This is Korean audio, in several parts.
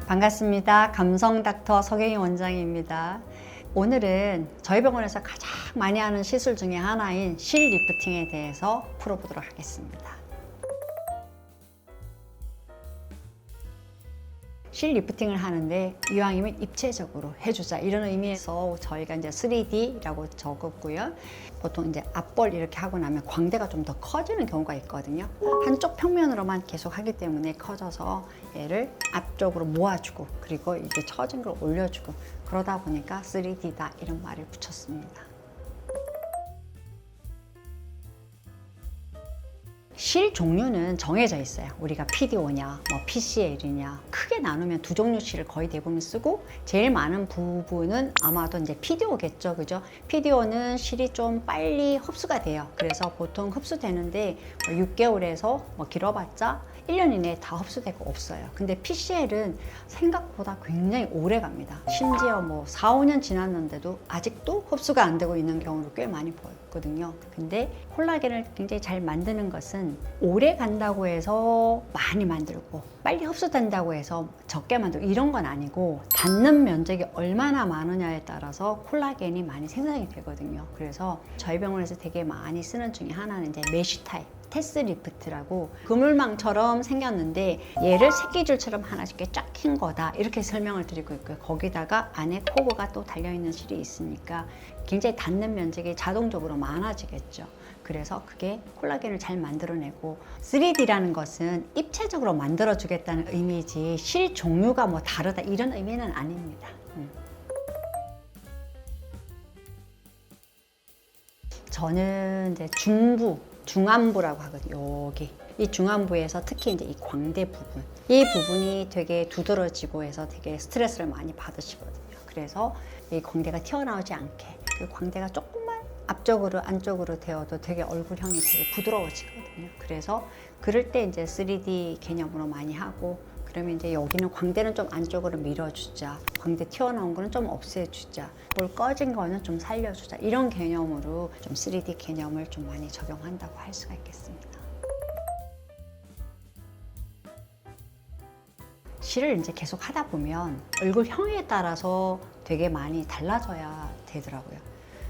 반갑습니다. 감성 닥터 서경희 원장입니다. 오늘은 저희 병원에서 가장 많이 하는 시술 중에 하나인 실 리프팅에 대해서 풀어보도록 하겠습니다. 실 리프팅을 하는데 이왕이면 입체적으로 해주자 이런 의미에서 저희가 이제 3D라고 적었고요. 보통 이제 앞벌 이렇게 하고 나면 광대가 좀 더 커지는 경우가 있거든요. 한쪽 평면으로만 계속 하기 때문에 커져서 얘를 앞쪽으로 모아주고 그리고 이게 처진 걸 올려주고 그러다 보니까 3D다 이런 말을 붙였습니다. 실 종류는 정해져 있어요. 우리가 PDO냐, PCL이냐 크게 나누면 두 종류 실을 거의 대부분 쓰고 제일 많은 부분은 아마도 이제 PDO겠죠, 그죠? PDO는 실이 좀 빨리 흡수가 돼요. 그래서 보통 흡수되는데 6개월에서 길어봤자 1년 이내에 다 흡수되고 없어요. 근데 PCL은 생각보다 굉장히 오래 갑니다. 심지어 4, 5년 지났는데도 아직도 흡수가 안 되고 있는 경우를 꽤 많이 보거든요. 근데 콜라겐을 굉장히 잘 만드는 것은 오래 간다고 해서 많이 만들고 빨리 흡수된다고 해서 적게 만들고 이런 건 아니고 닿는 면적이 얼마나 많으냐에 따라서 콜라겐이 많이 생성이 되거든요. 그래서 저희 병원에서 되게 많이 쓰는 중에 하나는 이제 메쉬 타입 테스 리프트라고 그물망처럼 생겼는데 얘를 새끼줄처럼 하나씩 쫙 낀 거다 이렇게 설명을 드리고 있고요. 거기다가 안에 코브가 또 달려있는 실이 있으니까 굉장히 닿는 면적이 자동적으로 많아지겠죠. 그래서 그게 콜라겐을 잘 만들어내고 3D라는 것은 입체적으로 만들어주겠다는 의미지 실 종류가 다르다 이런 의미는 아닙니다. 저는 이제 중안부라고 하거든요. 여기 이 중안부에서 특히 이제 이 광대 부분, 이 부분이 되게 두드러지고 해서 되게 스트레스를 많이 받으시거든요. 그래서 이 광대가 튀어나오지 않게 그 광대가 조금만 앞쪽으로 안쪽으로 되어도 되게 얼굴형이 되게 부드러워지거든요. 그래서 그럴 때 이제 3D 개념으로 많이 하고 그러면 이제 여기는 광대는 좀 안쪽으로 밀어주자, 광대 튀어나온 거는 좀 없애주자, 볼 꺼진 거는 좀 살려주자 이런 개념으로 좀 3D 개념을 좀 많이 적용한다고 할 수가 있겠습니다. 실을 이제 계속 하다 보면 얼굴형에 따라서 되게 많이 달라져야 되더라고요.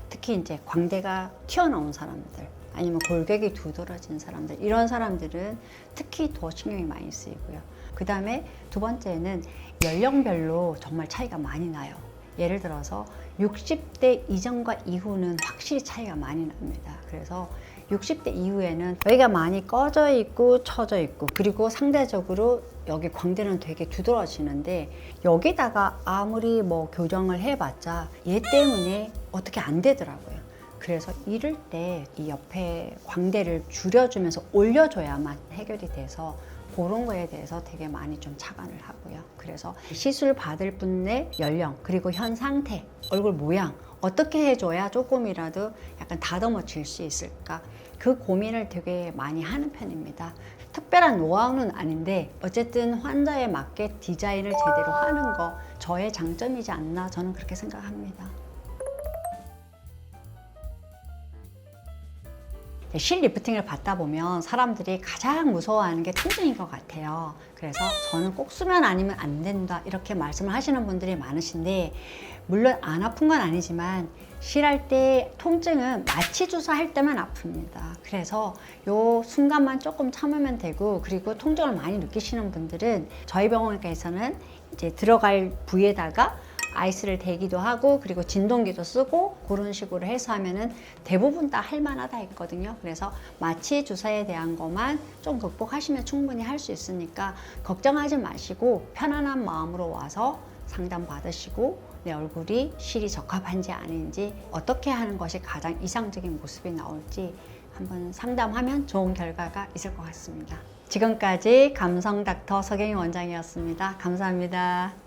특히 이제 광대가 튀어나온 사람들 아니면 골격이 두드러진 사람들 이런 사람들은 특히 더 신경이 많이 쓰이고요. 그 다음에 두 번째는 연령별로 정말 차이가 많이 나요. 예를 들어서 60대 이전과 이후는 확실히 차이가 많이 납니다. 그래서 60대 이후에는 여기가 많이 꺼져 있고 처져 있고 그리고 상대적으로 여기 광대는 되게 두드러지는데 여기다가 아무리 교정을 해봤자 얘 때문에 어떻게 안 되더라고요. 그래서 이럴 때 이 옆에 광대를 줄여주면서 올려줘야만 해결이 돼서 그런 거에 대해서 되게 많이 좀 착안을 하고요. 그래서 시술 받을 분의 연령 그리고 현 상태, 얼굴 모양 어떻게 해줘야 조금이라도 약간 다듬어질 수 있을까 그 고민을 되게 많이 하는 편입니다. 특별한 노하우는 아닌데 어쨌든 환자에 맞게 디자인을 제대로 하는 거 저의 장점이지 않나 저는 그렇게 생각합니다. 실 리프팅을 받다 보면 사람들이 가장 무서워하는 게 통증인 것 같아요. 그래서 저는 꼭 수면 아니면 안 된다 이렇게 말씀을 하시는 분들이 많으신데 물론 안 아픈 건 아니지만 실할 때 통증은 마취 주사 할 때만 아픕니다. 그래서 요 순간만 조금 참으면 되고 그리고 통증을 많이 느끼시는 분들은 저희 병원에서는 이제 들어갈 부위에다가 아이스를 대기도 하고 그리고 진동기도 쓰고 그런 식으로 해서 하면은 대부분 다 할만하다 했거든요. 그래서 마취 주사에 대한 것만 좀 극복하시면 충분히 할 수 있으니까 걱정하지 마시고 편안한 마음으로 와서 상담 받으시고 내 얼굴이 실이 적합한지 아닌지 어떻게 하는 것이 가장 이상적인 모습이 나올지 한번 상담하면 좋은 결과가 있을 것 같습니다. 지금까지 감성 닥터 서경희 원장이었습니다. 감사합니다.